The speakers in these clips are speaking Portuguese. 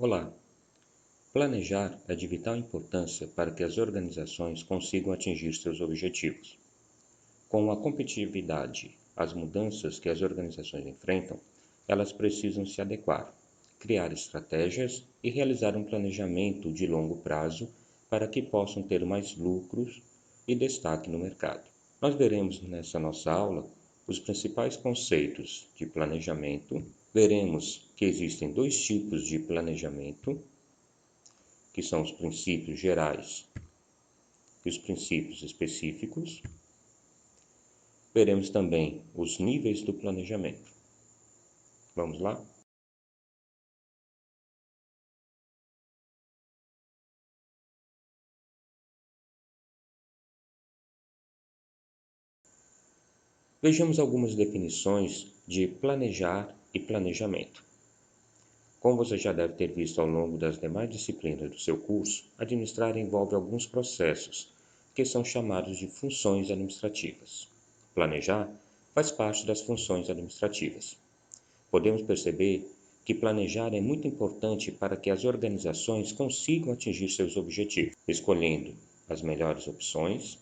Olá! Planejar é de vital importância para que as organizações consigam atingir seus objetivos. Com a competitividade, as mudanças que as organizações enfrentam, elas precisam se adequar, criar estratégias e realizar um planejamento de longo prazo para que possam ter mais lucros e destaque no mercado. Nós veremos nessa nossa aula os principais conceitos de planejamento. Veremos que existem dois tipos de planejamento, que são os princípios gerais e os princípios específicos. Veremos também os níveis do planejamento. Vamos lá? Vejamos algumas definições de planejar e planejamento. Como você já deve ter visto ao longo das demais disciplinas do seu curso, administrar envolve alguns processos, que são chamados de funções administrativas. Planejar faz parte das funções administrativas. Podemos perceber que planejar é muito importante para que as organizações consigam atingir seus objetivos, escolhendo as melhores opções,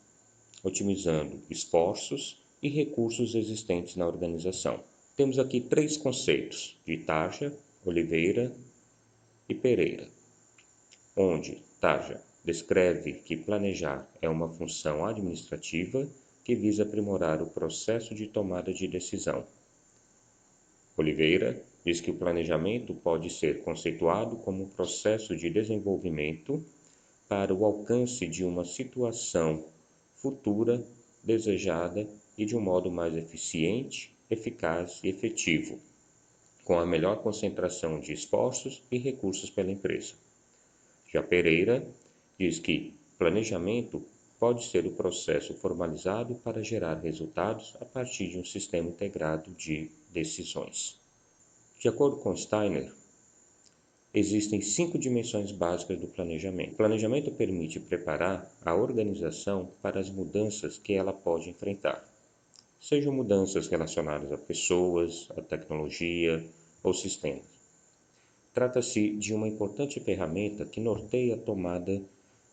otimizando esforços e recursos existentes na organização. Temos aqui três conceitos de Tarja, Oliveira e Pereira, onde Tarja descreve que planejar é uma função administrativa que visa aprimorar o processo de tomada de decisão. Oliveira diz que o planejamento pode ser conceituado como um processo de desenvolvimento para o alcance de uma situação futura desejada e de um modo mais eficiente, eficaz e efetivo, com a melhor concentração de esforços e recursos pela empresa. Já Pereira diz que planejamento pode ser o processo formalizado para gerar resultados a partir de um sistema integrado de decisões. De acordo com Steiner, existem 5 dimensões básicas do planejamento. O planejamento permite preparar a organização para as mudanças que ela pode enfrentar, sejam mudanças relacionadas a pessoas, a tecnologia ou sistemas. Trata-se de uma importante ferramenta que norteia a tomada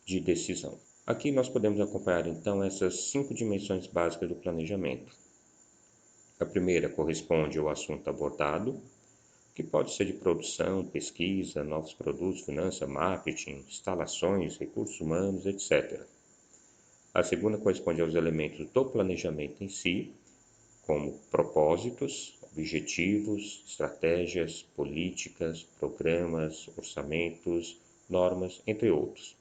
de decisão. Aqui nós podemos acompanhar então essas 5 dimensões básicas do planejamento. A primeira corresponde ao assunto abordado, que pode ser de produção, pesquisa, novos produtos, finanças, marketing, instalações, recursos humanos, etc. A segunda corresponde aos elementos do planejamento em si, como propósitos, objetivos, estratégias, políticas, programas, orçamentos, normas, entre outros.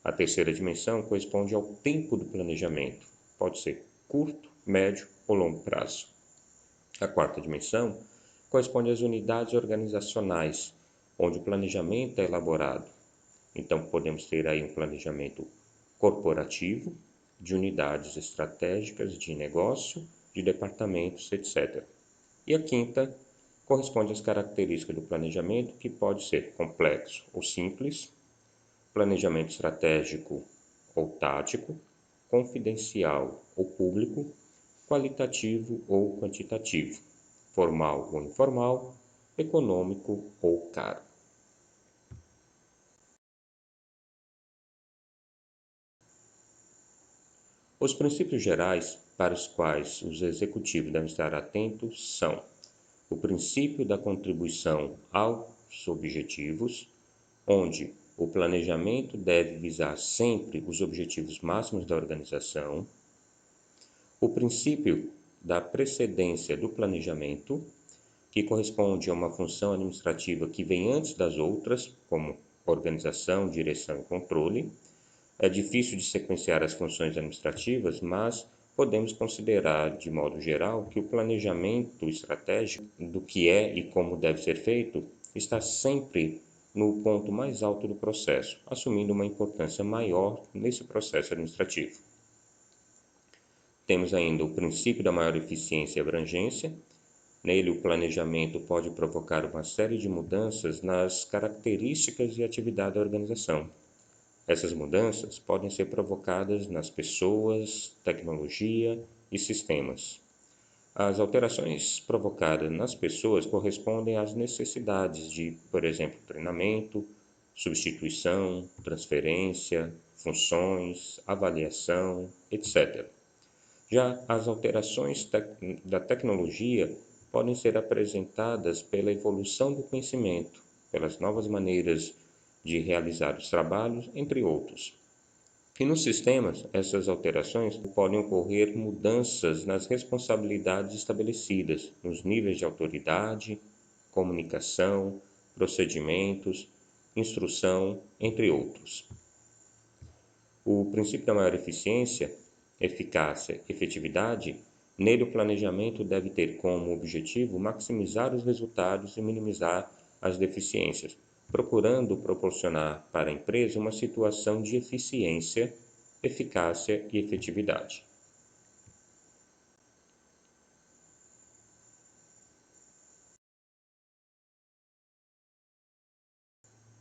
A terceira dimensão corresponde ao tempo do planejamento, pode ser curto, médio ou longo prazo. A quarta dimensão corresponde às unidades organizacionais, onde o planejamento é elaborado. Então, podemos ter aí um planejamento corporativo, de unidades estratégicas de negócio, de departamentos, etc. E a quinta corresponde às características do planejamento, que pode ser complexo ou simples, planejamento estratégico ou tático, confidencial ou público, qualitativo ou quantitativo, formal ou informal, econômico ou caro. Os princípios gerais para os quais os executivos devem estar atentos são o princípio da contribuição aos objetivos, onde o planejamento deve visar sempre os objetivos máximos da organização, o princípio da precedência do planejamento, que corresponde a uma função administrativa que vem antes das outras, como organização, direção e controle. É difícil de sequenciar as funções administrativas, mas podemos considerar, de modo geral, que o planejamento estratégico do que é e como deve ser feito está sempre no ponto mais alto do processo, assumindo uma importância maior nesse processo administrativo. Temos ainda o princípio da maior eficiência e abrangência. Nele, o planejamento pode provocar uma série de mudanças nas características e atividade da organização. Essas mudanças podem ser provocadas nas pessoas, tecnologia e sistemas. As alterações provocadas nas pessoas correspondem às necessidades de, por exemplo, treinamento, substituição, transferência, funções, avaliação, etc. Já as alterações da tecnologia podem ser apresentadas pela evolução do conhecimento, pelas novas maneiras de realizar os trabalhos, entre outros. E nos sistemas, essas alterações podem ocorrer mudanças nas responsabilidades estabelecidas, nos níveis de autoridade, comunicação, procedimentos, instrução, entre outros. O princípio da maior eficiência, eficácia e efetividade, nele o planejamento deve ter como objetivo maximizar os resultados e minimizar as deficiências, procurando proporcionar para a empresa uma situação de eficiência, eficácia e efetividade.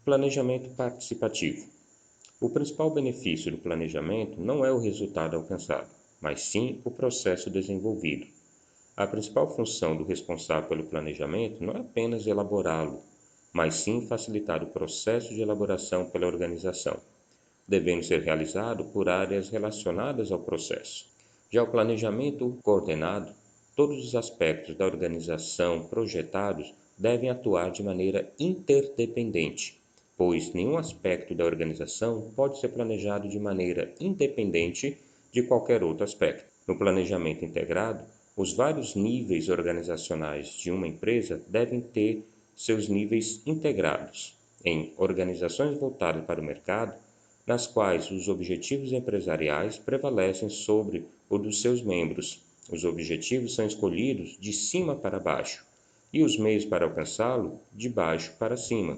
Planejamento participativo. O principal benefício do planejamento não é o resultado alcançado, mas sim o processo desenvolvido. A principal função do responsável pelo planejamento não é apenas elaborá-lo, mas sim facilitar o processo de elaboração pela organização, devendo ser realizado por áreas relacionadas ao processo. Já o planejamento coordenado, todos os aspectos da organização projetados devem atuar de maneira interdependente, pois nenhum aspecto da organização pode ser planejado de maneira independente de qualquer outro aspecto. No planejamento integrado, os vários níveis organizacionais de uma empresa devem ter seus níveis integrados em organizações voltadas para o mercado, nas quais os objetivos empresariais prevalecem sobre o dos seus membros. Os objetivos são escolhidos de cima para baixo e os meios para alcançá-lo de baixo para cima,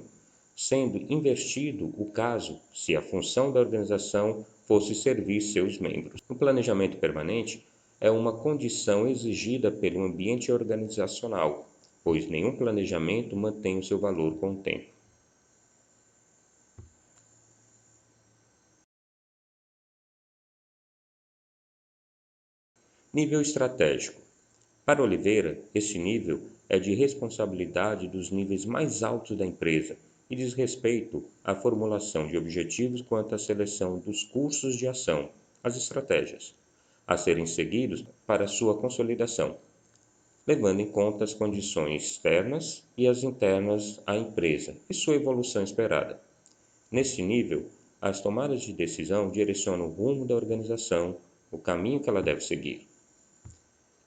sendo invertido o caso se a função da organização fosse servir seus membros. O planejamento permanente é uma condição exigida pelo ambiente organizacional, pois nenhum planejamento mantém o seu valor com o tempo. Nível estratégico. Para Oliveira, esse nível é de responsabilidade dos níveis mais altos da empresa e diz respeito à formulação de objetivos quanto à seleção dos cursos de ação, as estratégias, a serem seguidos para sua consolidação, levando em conta as condições externas e as internas à empresa e sua evolução esperada. Nesse nível, as tomadas de decisão direcionam o rumo da organização, o caminho que ela deve seguir.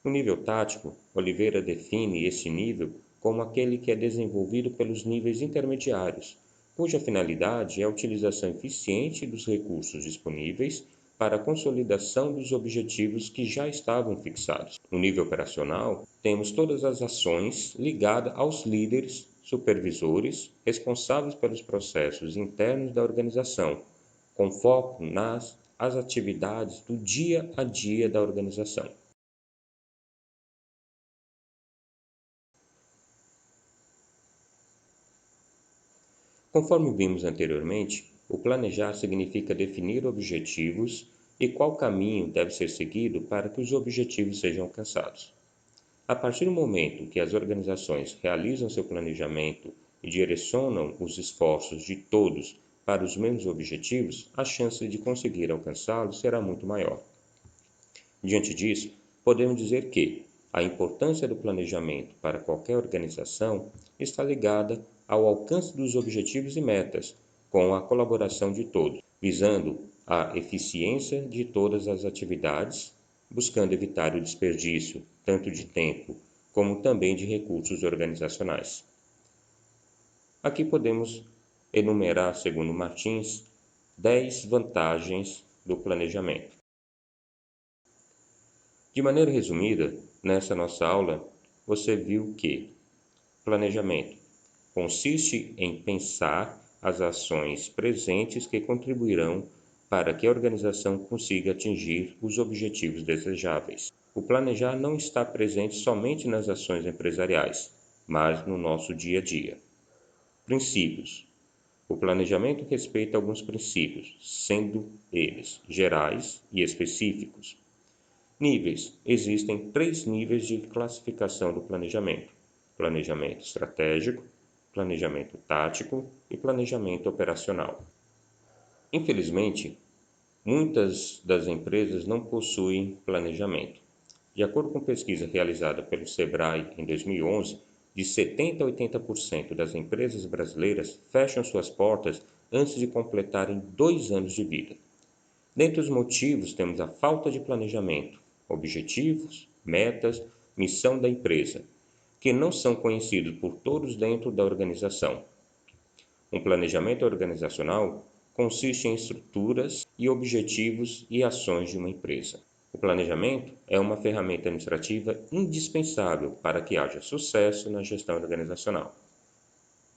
No nível tático, Oliveira define esse nível como aquele que é desenvolvido pelos níveis intermediários, cuja finalidade é a utilização eficiente dos recursos disponíveis para a consolidação dos objetivos que já estavam fixados. No nível operacional, temos todas as ações ligadas aos líderes, supervisores, responsáveis pelos processos internos da organização, com foco nas as atividades do dia a dia da organização. Conforme vimos anteriormente, o planejar significa definir objetivos e qual caminho deve ser seguido para que os objetivos sejam alcançados. A partir do momento que as organizações realizam seu planejamento e direcionam os esforços de todos para os mesmos objetivos, a chance de conseguir alcançá-los será muito maior. Diante disso, podemos dizer que a importância do planejamento para qualquer organização está ligada ao alcance dos objetivos e metas, com a colaboração de todos, visando a eficiência de todas as atividades, buscando evitar o desperdício tanto de tempo como também de recursos organizacionais. Aqui podemos enumerar, segundo Martins, 10 vantagens do planejamento. De maneira resumida, nessa nossa aula, você viu que planejamento consiste em pensar as ações presentes que contribuirão para que a organização consiga atingir os objetivos desejáveis. O planejar não está presente somente nas ações empresariais, mas no nosso dia a dia. Princípios. O planejamento respeita alguns princípios, sendo eles gerais e específicos. Níveis. Existem 3 níveis de classificação do planejamento: planejamento estratégico, planejamento tático e planejamento operacional. Infelizmente, muitas das empresas não possuem planejamento. De acordo com pesquisa realizada pelo Sebrae em 2011, de 70% a 80% das empresas brasileiras fecham suas portas antes de completarem 2 anos de vida. Dentre os motivos, temos a falta de planejamento, objetivos, metas, missão da empresa, que não são conhecidos por todos dentro da organização. Um planejamento organizacional consiste em estruturas e objetivos e ações de uma empresa. O planejamento é uma ferramenta administrativa indispensável para que haja sucesso na gestão organizacional.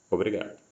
Obrigado.